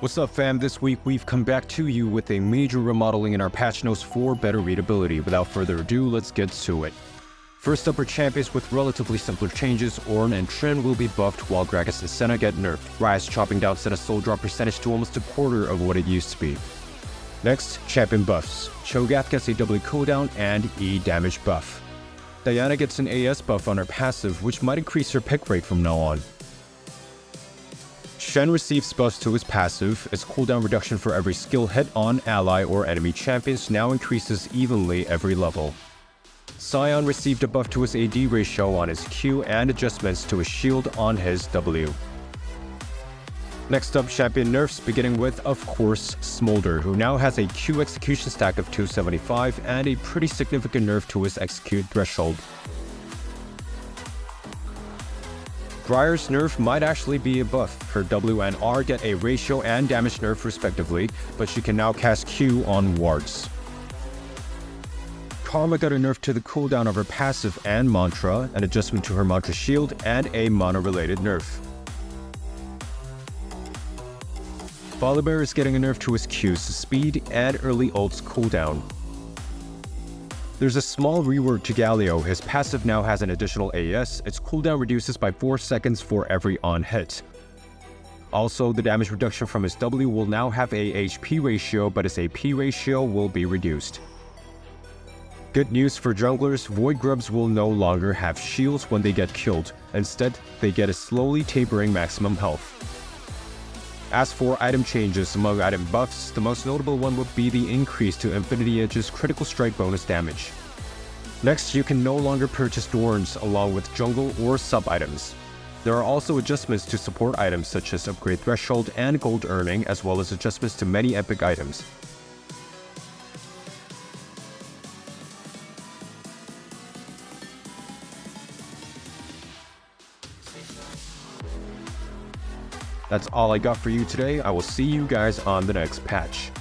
What's up fam, this week we've come back to you with a major remodeling in our patch notes for better readability. Without further ado, let's get to it. First up are champions with relatively simpler changes. Ornn and Trin will be buffed while Gragas and Senna get nerfed. Ryze chopping down Senna's soul drop percentage to almost a quarter of what it used to be. Next, champion buffs. Cho'Gath gets a W cooldown and E damage buff. Diana gets an AS buff on her passive, which might increase her pick rate from now on. Shen receives buffs to his passive. Its cooldown reduction for every skill hit on ally or enemy champions now increases evenly every level. Sion received a buff to his AD ratio on his Q and adjustments to his shield on his W. Next up, champion nerfs, beginning with, of course, Smolder, who now has a Q execution stack of 275 and a pretty significant nerf to his execute threshold. Briar's nerf might actually be a buff. Her W and R get a ratio and damage nerf respectively, but she can now cast Q on wards. Karma got a nerf to the cooldown of her passive and mantra, an adjustment to her mantra shield, and a mana-related nerf. Volibear is getting a nerf to his Q's speed and early ult's cooldown. There's a small rework to Galio. His passive now has an additional AS. Its cooldown reduces by 4 seconds for every on hit. Also, the damage reduction from his W will now have a HP ratio, but his AP ratio will be reduced. Good news for junglers, Voidgrubs will no longer have shields when they get killed. Instead, they get a slowly tapering maximum health. As for item changes among item buffs, the most notable one would be the increase to Infinity Edge's critical strike bonus damage. Next, you can no longer purchase Dorns along with jungle or sub-items. There are also adjustments to support items such as upgrade threshold and gold earning, as well as adjustments to many epic items. That's all I got for you today. I will see you guys on the next patch.